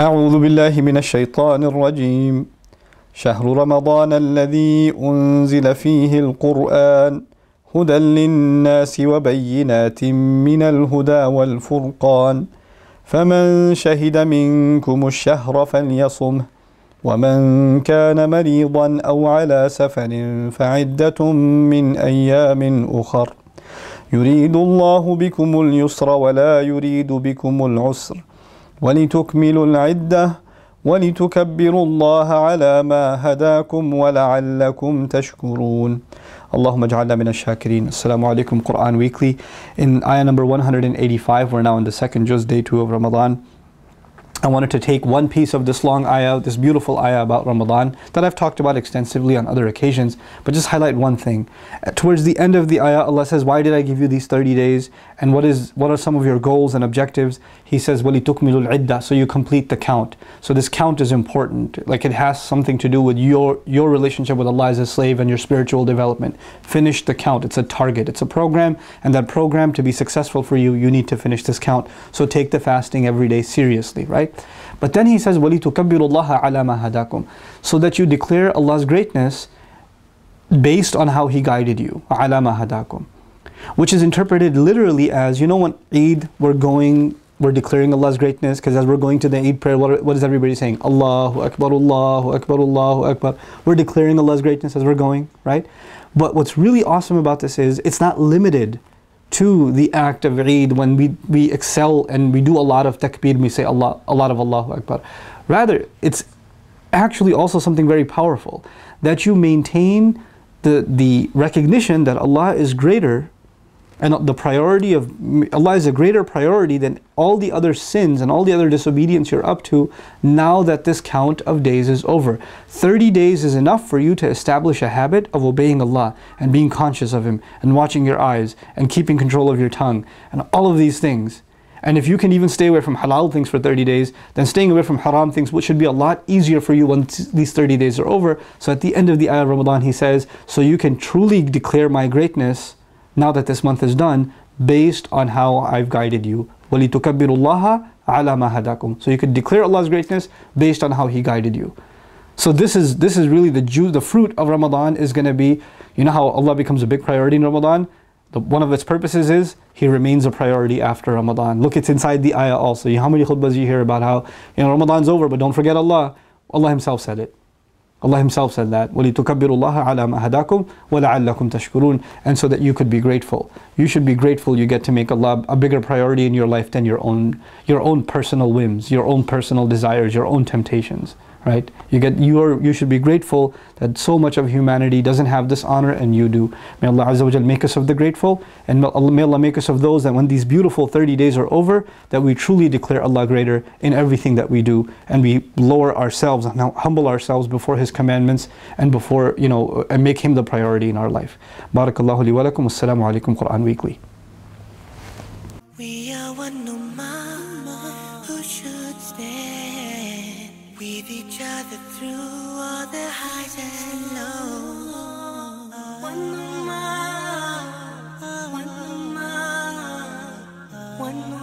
أعوذ بالله من الشيطان الرجيم شهر رمضان الذي أنزل فيه القرآن هدى للناس وبينات من الهدى والفرقان فمن شهد منكم الشهر فليصمه ومن كان مريضا أو على سفر فعدة من أيام أخر يريد الله بكم اليسر ولا يريد بكم العسر ولتكملوا العدة ولتكبروا الله على ما هداكم ولعلكم تشكرون. Allahumma ja'alna min ash-shakirin. Assalamu alaikum, Quran Weekly. In ayah number 185, we're now in the second Juz, day 2 of Ramadan. I wanted to take one piece of this long ayah, this beautiful ayah about Ramadan that I've talked about extensively on other occasions, but just highlight one thing. Towards the end of the ayah, Allah says, why did I give you these 30 days? And what are some of your goals and objectives? He says, وَلِتُكْمِلُوا الْعِدَّةِ, so you complete the count. So this count is important. Like it has something to do with your relationship with Allah as a slave and your spiritual development. Finish the count. It's a target. It's a program. And that program, to be successful for you, you need to finish this count. So take the fasting every day seriously, right? But then he says, وَلِتُكَبِّرُوا اللَّهَ عَلَى مَا هَدَاكُمْ, so that you declare Allah's greatness based on how He guided you. عَلَى مَا هَدَاكُمْ, which is interpreted literally as, you know, when Eid, we're declaring Allah's greatness, because as we're going to the Eid prayer, what is everybody saying? Allahu Akbar, Allahu Akbar, Allahu Akbar. We're declaring Allah's greatness as we're going, right? But what's really awesome about this is, it's not limited to the act of Eid when we excel and we do a lot of takbir, we say a lot of Allahu Akbar. Rather, it's actually also something very powerful, that you maintain the recognition that Allah is greater, and the priority of Allah is a greater priority than all the other sins and all the other disobedience you're up to, now that this count of days is over. 30 days is enough for you to establish a habit of obeying Allah and being conscious of Him and watching your eyes and keeping control of your tongue and all of these things. And if you can even stay away from halal things for 30 days, then staying away from haram things, which should be a lot easier for you once these 30 days are over. So at the end of the ayah of Ramadan, he says, so you can truly declare my greatness now that this month is done, based on how I've guided you. وَلِتُكَبِّرُوا اللَّهَ عَلَى مَا هَدَاكُمْ, so you could declare Allah's greatness based on how He guided you. So this is really the fruit of Ramadan is going to be, you know how Allah becomes a big priority in Ramadan? One of its purposes is He remains a priority after Ramadan. Look, it's inside the ayah also. How many khutbahs you hear about how, you know, Ramadan's over, but don't forget Allah. Allah Himself said it. Allah Himself said that, وَلِتُكَبِّرُوا اللَّهَ عَلَى مَا هَدَاكُمْ وَلَعَلَّكُمْ تَشْكُرُونَ, and so that you could be grateful. You should be grateful you get to make Allah a bigger priority in your life than your own personal whims, your own personal desires, your own temptations. Right? You should be grateful that so much of humanity doesn't have this honor and you do. May Allah Azza wa Jal make us of the grateful, and may Allah make us of those that when these beautiful 30 days are over, that we truly declare Allah greater in everything that we do, and we lower ourselves and humble ourselves before His commandments and before, you know, and make Him the priority in our life. Barakallahu li wa lakum. Assalamu alaikum, Quran Weekly. We are one ummah who should stand with each other through all the highs and lows. One ummah, one ummah, one ummah.